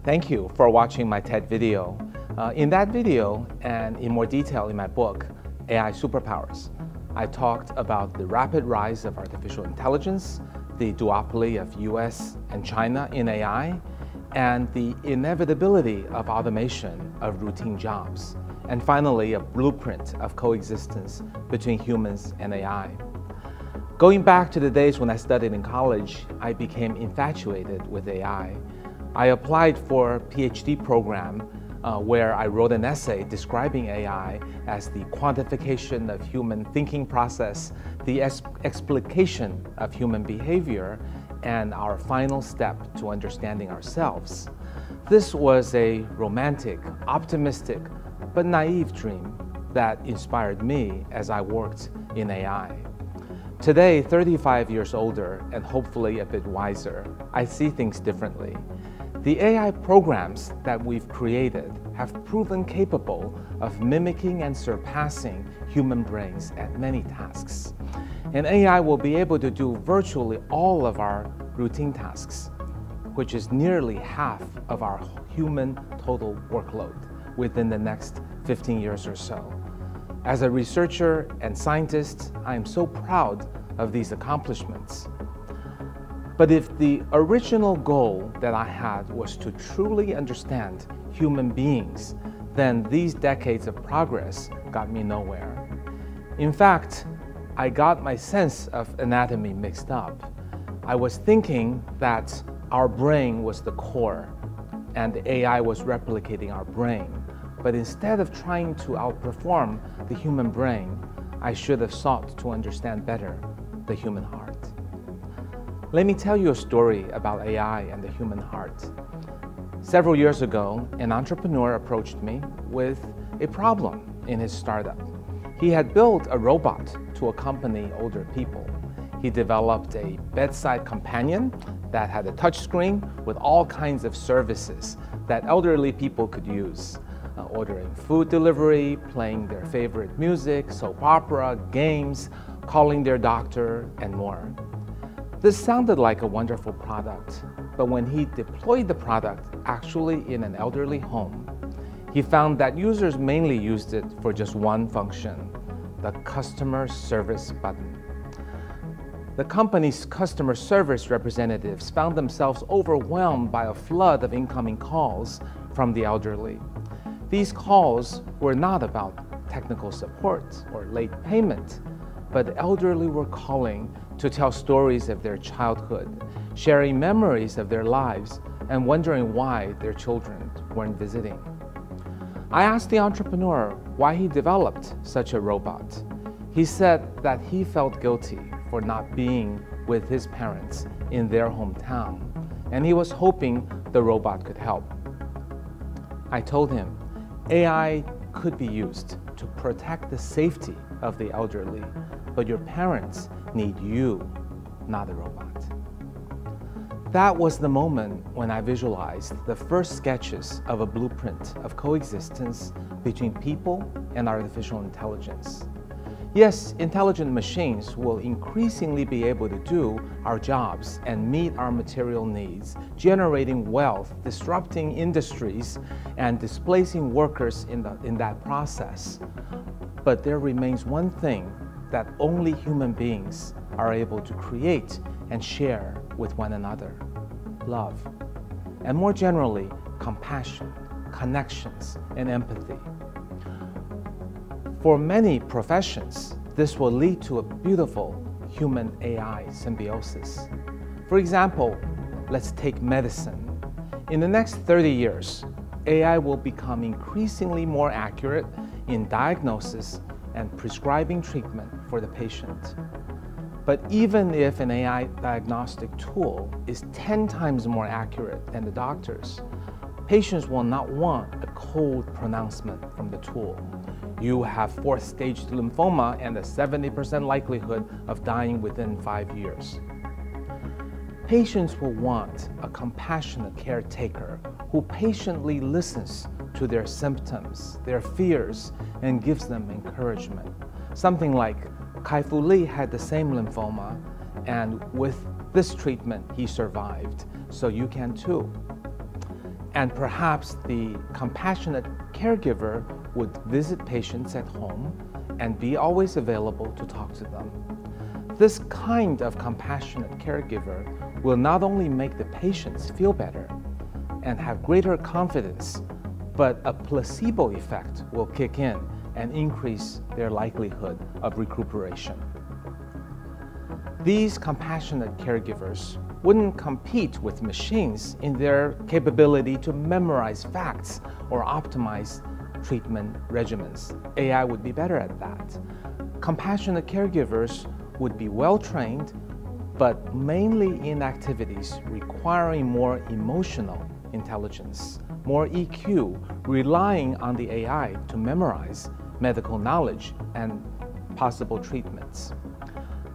Thank you for watching my TED video. In that video, and in more detail in my book, AI Superpowers, I talked about the rapid rise of artificial intelligence, the duopoly of US and China in AI, and the inevitability of automation of routine jobs, and finally, a blueprint of coexistence between humans and AI. Going back to the days when I studied in college, I became infatuated with AI. I applied for a PhD program where I wrote an essay describing AI as the quantification of human thinking process, the explication of human behavior, and our final step to understanding ourselves. This was a romantic, optimistic, but naive dream that inspired me as I worked in AI. Today, 35 years older and hopefully a bit wiser, I see things differently. The AI programs that we've created have proven capable of mimicking and surpassing human brains at many tasks. And AI will be able to do virtually all of our routine tasks, which is nearly half of our human total workload within the next 15 years or so. As a researcher and scientist, I am so proud of these accomplishments. But if the original goal that I had was to truly understand human beings, then these decades of progress got me nowhere. In fact, I got my sense of anatomy mixed up. I was thinking that our brain was the core and AI was replicating our brain. But instead of trying to outperform the human brain, I should have sought to understand better the human heart. Let me tell you a story about AI and the human heart. Several years ago, an entrepreneur approached me with a problem in his startup. He had built a robot to accompany older people. He developed a bedside companion that had a touchscreen with all kinds of services that elderly people could use. Ordering food delivery, playing their favorite music, soap opera, games, calling their doctor, and more. This sounded like a wonderful product, but when he deployed the product actually in an elderly home, he found that users mainly used it for just one function, the customer service button. The company's customer service representatives found themselves overwhelmed by a flood of incoming calls from the elderly. These calls were not about technical support or late payment, but elderly were calling to tell stories of their childhood, sharing memories of their lives, and wondering why their children weren't visiting. I asked the entrepreneur why he developed such a robot. He said that he felt guilty for not being with his parents in their hometown, and he was hoping the robot could help. I told him, AI could be used to protect the safety of the elderly, but your parents need you, not a robot. That was the moment when I visualized the first sketches of a blueprint of coexistence between people and artificial intelligence. Yes, intelligent machines will increasingly be able to do our jobs and meet our material needs, generating wealth, disrupting industries, and displacing workers in that process. But there remains one thing that only human beings are able to create and share with one another: love. And more generally, compassion, connections, and empathy. For many professions, this will lead to a beautiful human-AI symbiosis. For example, let's take medicine. In the next 30 years, AI will become increasingly more accurate in diagnosis and prescribing treatment for the patient. But even if an AI diagnostic tool is 10 times more accurate than the doctors, patients will not want a cold pronouncement from the tool. You have fourth-stage lymphoma and a 70% likelihood of dying within 5 years. Patients will want a compassionate caretaker who patiently listens to their symptoms, their fears, and gives them encouragement. Something like, Kai-Fu Lee had the same lymphoma, and with this treatment, he survived, so you can too. And perhaps the compassionate caregiver would visit patients at home and be always available to talk to them. This kind of compassionate caregiver will not only make the patients feel better and have greater confidence, but a placebo effect will kick in and increase their likelihood of recuperation. These compassionate caregivers wouldn't compete with machines in their capability to memorize facts or optimize treatment regimens. AI would be better at that. Compassionate caregivers would be well-trained, but mainly in activities requiring more emotional intelligence, more EQ, relying on the AI to memorize medical knowledge and possible treatments.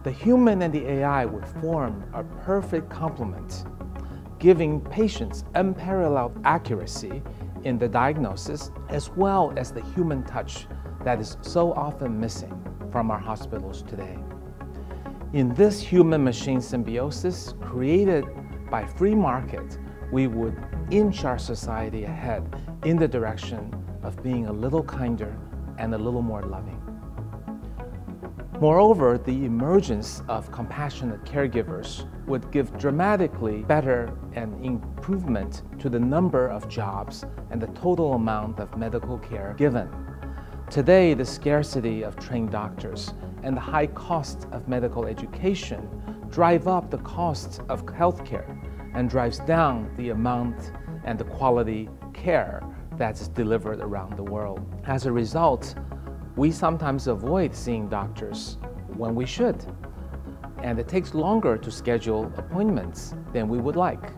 The human and the AI would form a perfect complement, giving patients unparalleled accuracy in the diagnosis, as well as the human touch that is so often missing from our hospitals today. In this human-machine symbiosis created by free market, we would inch our society ahead in the direction of being a little kinder and a little more loving. Moreover, the emergence of compassionate caregivers would give dramatically better and improvement to the number of jobs and the total amount of medical care given. Today, the scarcity of trained doctors and the high cost of medical education drive up the cost of healthcare and drives down the amount and the quality care that's delivered around the world. As a result, we sometimes avoid seeing doctors when we should, and it takes longer to schedule appointments than we would like.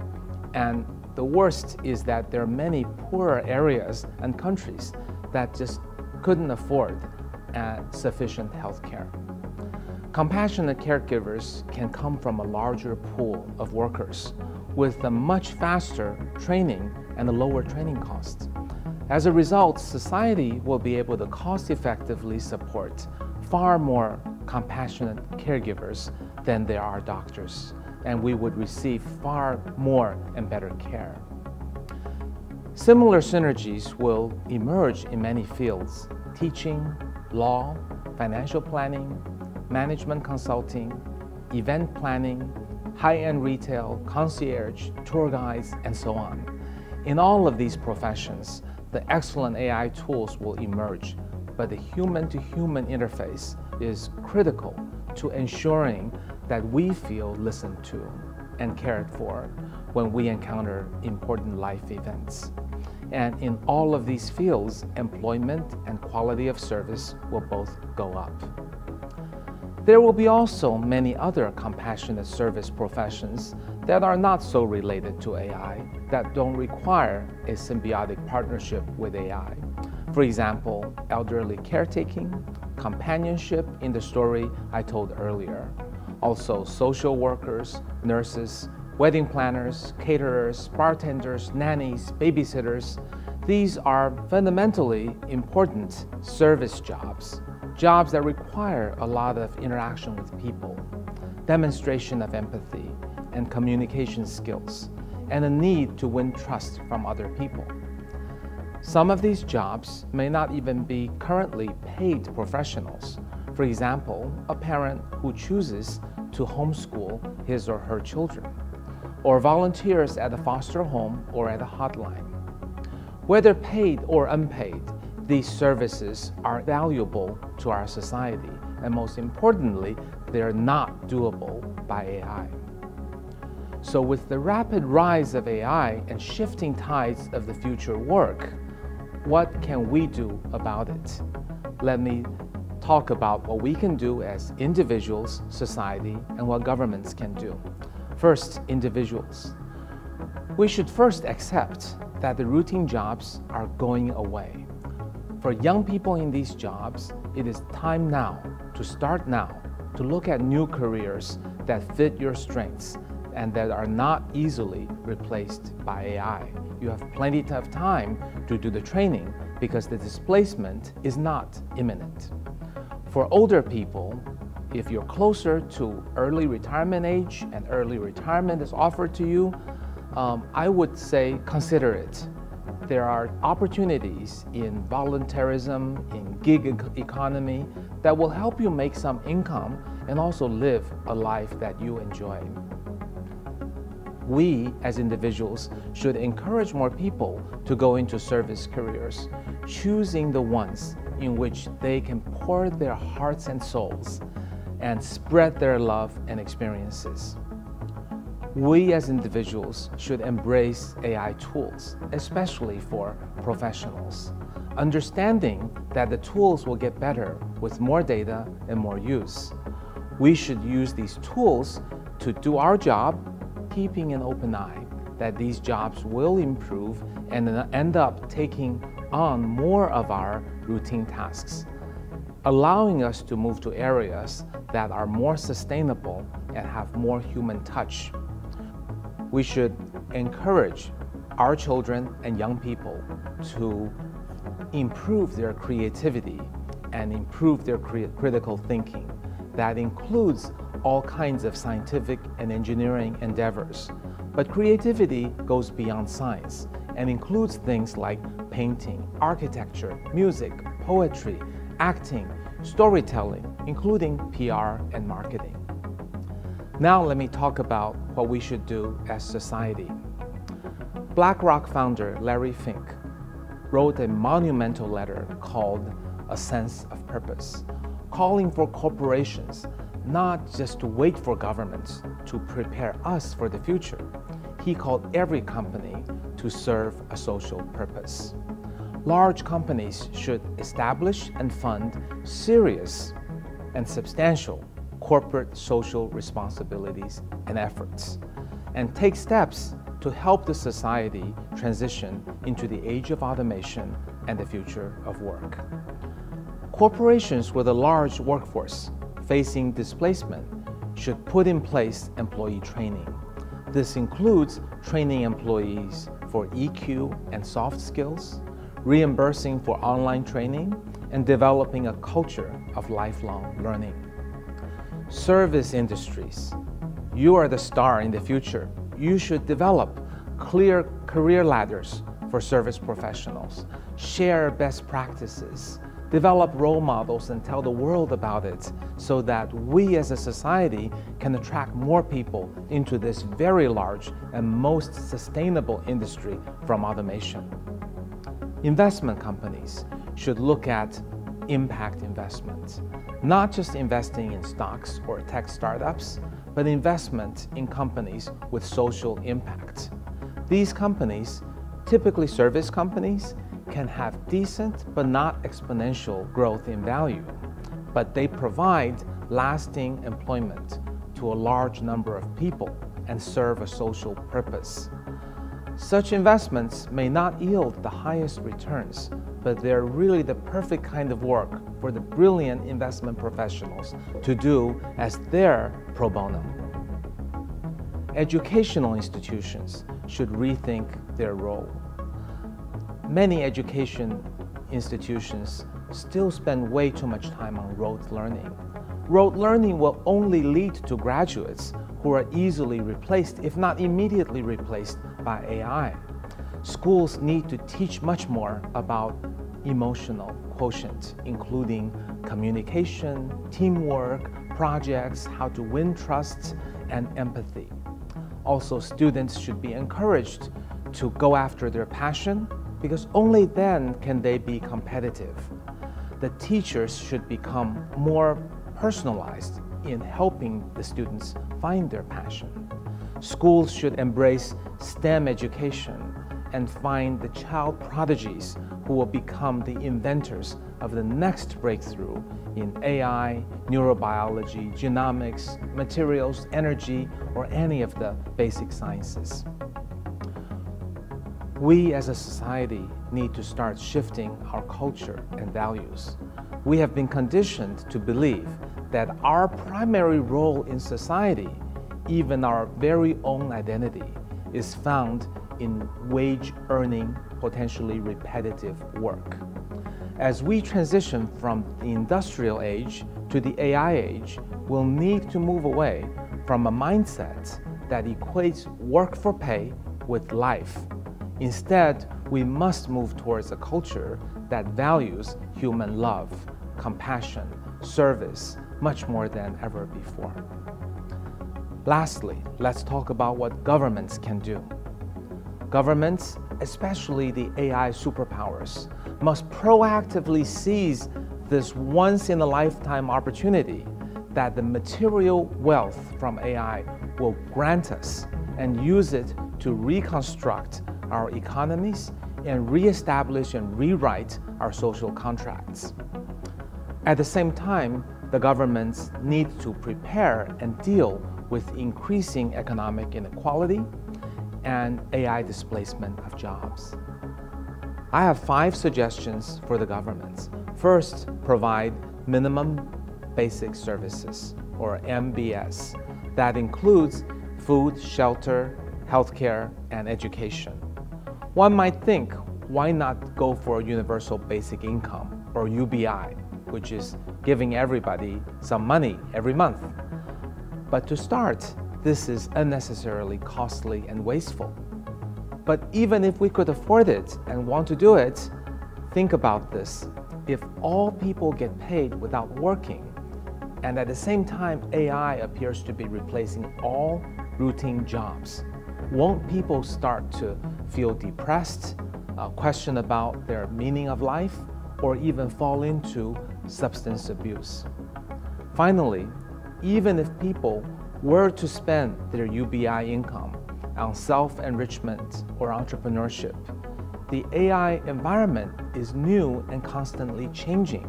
And the worst is that there are many poorer areas and countries that just couldn't afford sufficient health care. Compassionate caregivers can come from a larger pool of workers with a much faster training and a lower training cost. As a result, society will be able to cost-effectively support far more compassionate caregivers than there are doctors, and we would receive far more and better care. Similar synergies will emerge in many fields: teaching, law, financial planning, management consulting, event planning, high-end retail, concierge, tour guides, and so on. In all of these professions, the excellent AI tools will emerge, but the human-to-human interface is critical to ensuring that we feel listened to and cared for when we encounter important life events. And in all of these fields, employment and quality of service will both go up. There will be also many other compassionate service professions that are not so related to AI, that don't require a symbiotic partnership with AI. For example, elderly caretaking, companionship in the story I told earlier. Also social workers, nurses, wedding planners, caterers, bartenders, nannies, babysitters. These are fundamentally important service jobs, jobs that require a lot of interaction with people, demonstration of empathy and communication skills, and a need to win trust from other people. Some of these jobs may not even be currently paid professionals. For example, a parent who chooses to homeschool his or her children, or volunteers at a foster home or at a hotline. Whether paid or unpaid, these services are valuable to our society, and most importantly, they are not doable by AI. So with the rapid rise of AI and shifting tides of the future work, what can we do about it? Let me talk about what we can do as individuals, society, and what governments can do. First, individuals. We should first accept that the routine jobs are going away. For young people in these jobs, it is time now, to look at new careers that fit your strengths and that are not easily replaced by AI. You have plenty of time to do the training because the displacement is not imminent. For older people, if you're closer to early retirement age and early retirement is offered to you, I would say consider it. There are opportunities in voluntarism, in gig economy that will help you make some income and also live a life that you enjoy. We, as individuals, should encourage more people to go into service careers, choosing the ones in which they can pour their hearts and souls and spread their love and experiences. We as individuals should embrace AI tools, especially for professionals, understanding that the tools will get better with more data and more use. We should use these tools to do our job, keeping an open eye that these jobs will improve and end up taking on more of our routine tasks, allowing us to move to areas that are more sustainable and have more human touch. We should encourage our children and young people to improve their creativity and improve their critical thinking. That includes all kinds of scientific and engineering endeavors. But creativity goes beyond science and includes things like painting, architecture, music, poetry, acting, storytelling, including PR and marketing. Now let me talk about what we should do as society. BlackRock founder Larry Fink wrote a monumental letter called A Sense of Purpose, calling for corporations not just to wait for governments to prepare us for the future. He called every company to serve a social purpose. Large companies should establish and fund serious and substantial corporate social responsibilities and efforts, and take steps to help the society transition into the age of automation and the future of work. Corporations with a large workforce facing displacement should put in place employee training. This includes training employees for EQ and soft skills, reimbursing for online training, and developing a culture of lifelong learning. Service industries. You are the star in the future. You should develop clear career ladders for service professionals, share best practices, develop role models and tell the world about it so that we as a society can attract more people into this very large and most sustainable industry from automation. Investment companies should look at impact investments, not just investing in stocks or tech startups, but investment in companies with social impact. These companies, typically service companies, can have decent but not exponential growth in value, but they provide lasting employment to a large number of people and serve a social purpose. Such investments may not yield the highest returns, but they're really the perfect kind of work for the brilliant investment professionals to do as their pro bono. Educational institutions should rethink their role. Many education institutions still spend way too much time on rote learning. Rote learning will only lead to graduates who are easily replaced, if not immediately replaced, by AI. Schools need to teach much more about emotional quotient, including communication, teamwork, projects, how to win trust, and empathy. Also, students should be encouraged to go after their passion, because only then can they be competitive. The teachers should become more personalized in helping the students find their passion. Schools should embrace STEM education and find the child prodigies who will become the inventors of the next breakthrough in AI, neurobiology, genomics, materials, energy, or any of the basic sciences. We as a society need to start shifting our culture and values. We have been conditioned to believe that our primary role in society, even our very own identity, is found in wage-earning, potentially repetitive work. As we transition from the industrial age to the AI age, we'll need to move away from a mindset that equates work for pay with life. Instead, we must move towards a culture that values human love, compassion, service, much more than ever before. Lastly, let's talk about what governments can do. Governments, especially the AI superpowers, must proactively seize this once-in-a-lifetime opportunity that the material wealth from AI will grant us and use it to reconstruct our economies and reestablish and rewrite our social contracts. At the same time, the governments need to prepare and deal with increasing economic inequality and AI displacement of jobs. I have 5 suggestions for the governments. First, provide minimum basic services, or MBS, that includes food, shelter, healthcare, and education. One might think, why not go for universal basic income, or UBI, which is giving everybody some money every month. But to start, this is unnecessarily costly and wasteful. But even if we could afford it and want to do it, think about this. If all people get paid without working, and at the same time AI appears to be replacing all routine jobs, won't people start to feel depressed, question about their meaning of life, or even fall into substance abuse? Finally, even if people were to spend their UBI income on self-enrichment or entrepreneurship, the AI environment is new and constantly changing.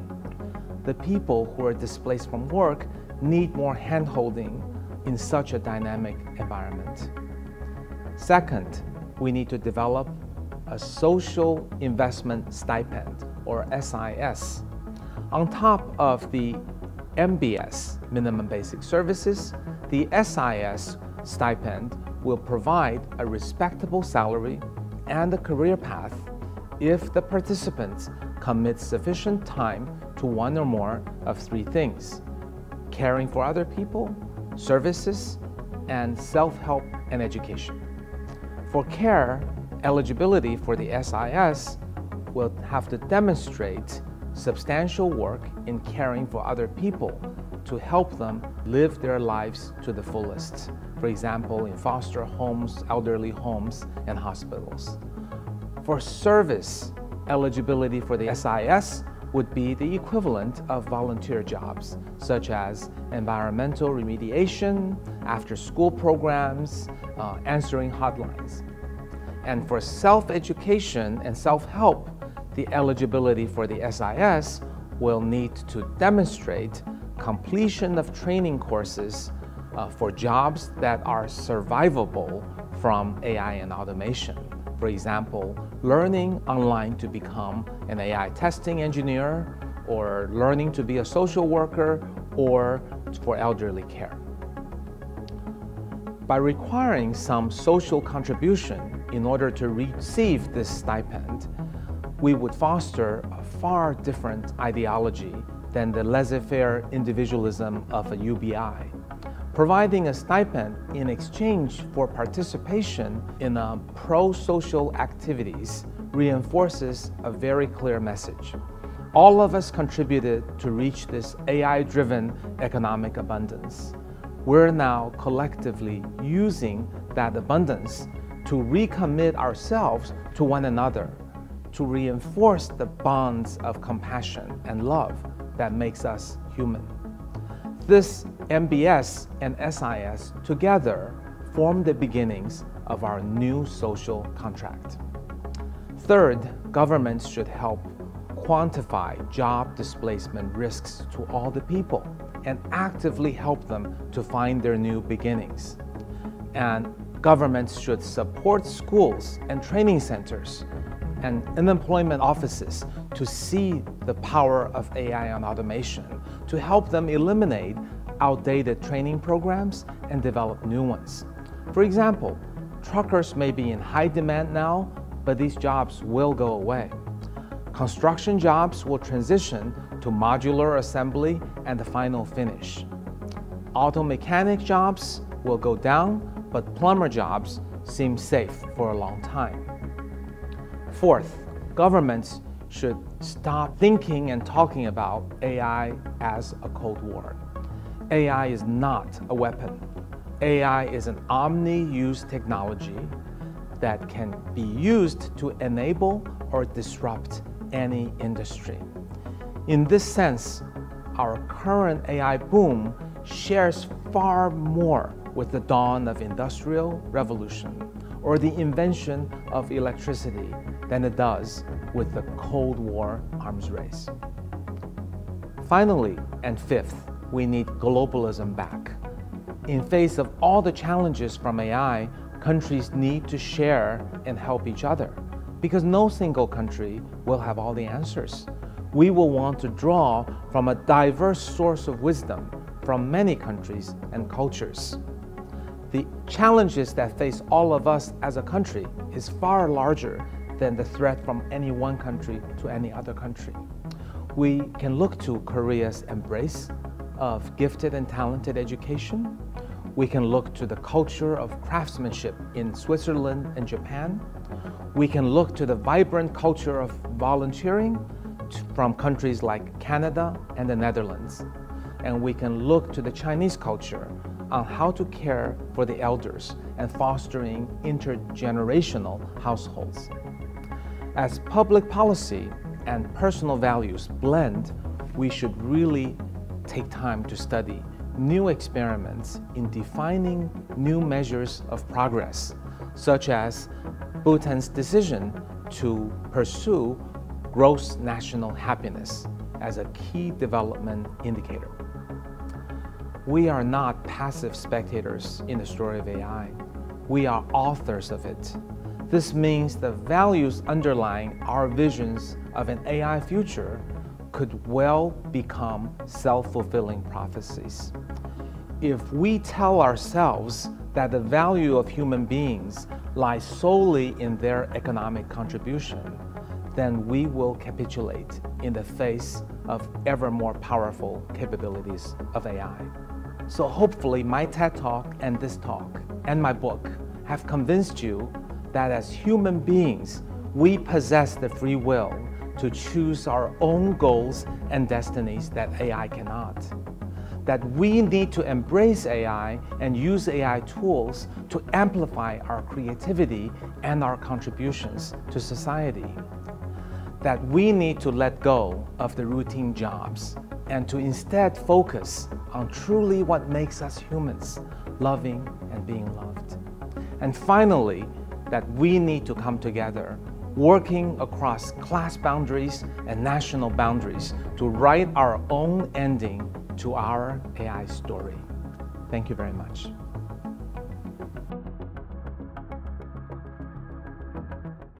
The people who are displaced from work need more hand-holding in such a dynamic environment. Second, we need to develop a social investment stipend, or SIS. On top of the MBS, minimum basic services, the SIS stipend will provide a respectable salary and a career path if the participants commit sufficient time to one or more of 3 things: caring for other people, services, and self-help and education. For care, eligibility for the SIS will have to demonstrate substantial work in caring for other people to help them live their lives to the fullest. For example, in foster homes, elderly homes, and hospitals. For service, eligibility for the SIS would be the equivalent of volunteer jobs, such as environmental remediation, after-school programs, answering hotlines. And for self-education and self-help, the eligibility for the SIS will need to demonstrate completion of training courses for jobs that are survivable from AI and automation. For example, learning online to become an AI testing engineer, or learning to be a social worker, or for elderly care. By requiring some social contribution in order to receive this stipend, we would foster a far different ideology than the laissez-faire individualism of a UBI. Providing a stipend in exchange for participation in pro-social activities reinforces a very clear message. All of us contributed to reach this AI-driven economic abundance. We're now collectively using that abundance to recommit ourselves to one another, to reinforce the bonds of compassion and love that makes us human. This MBS and SIS together form the beginnings of our new social contract. Third, governments should help quantify job displacement risks to all the people and actively help them to find their new beginnings. And governments should support schools and training centers and unemployment offices to see the power of AI and automation, to help them eliminate outdated training programs and develop new ones. For example, truckers may be in high demand now, but these jobs will go away. Construction jobs will transition to modular assembly and the final finish. Auto mechanic jobs will go down, but plumber jobs seemed safe for a long time. Fourth, governments should stop thinking and talking about AI as a Cold War. AI is not a weapon. AI is an omni-use technology that can be used to enable or disrupt any industry. In this sense, our current AI boom shares far more with the dawn of Industrial Revolution or the invention of electricity than it does with the Cold War arms race. Finally, and fifth, we need globalism back. In face of all the challenges from AI, countries need to share and help each other, because no single country will have all the answers. We will want to draw from a diverse source of wisdom from many countries and cultures. The challenges that face all of us as a country is far larger than the threat from any one country to any other country. We can look to Korea's embrace of gifted and talented education. We can look to the culture of craftsmanship in Switzerland and Japan. We can look to the vibrant culture of volunteering from countries like Canada and the Netherlands. And we can look to the Chinese culture on how to care for the elders and fostering intergenerational households. As public policy and personal values blend, we should really take time to study new experiments in defining new measures of progress, such as Bhutan's decision to pursue gross national happiness as a key development indicator. We are not passive spectators in the story of AI. We are authors of it. This means the values underlying our visions of an AI future could well become self-fulfilling prophecies. If we tell ourselves that the value of human beings lies solely in their economic contribution, then we will capitulate in the face of ever more powerful capabilities of AI. So hopefully my TED Talk and this talk and my book have convinced you that as human beings, we possess the free will to choose our own goals and destinies that AI cannot. That we need to embrace AI and use AI tools to amplify our creativity and our contributions to society. That we need to let go of the routine jobs and to instead focus on truly what makes us humans, loving and being loved. And finally, that we need to come together, working across class boundaries and national boundaries to write our own ending to our AI story. Thank you very much.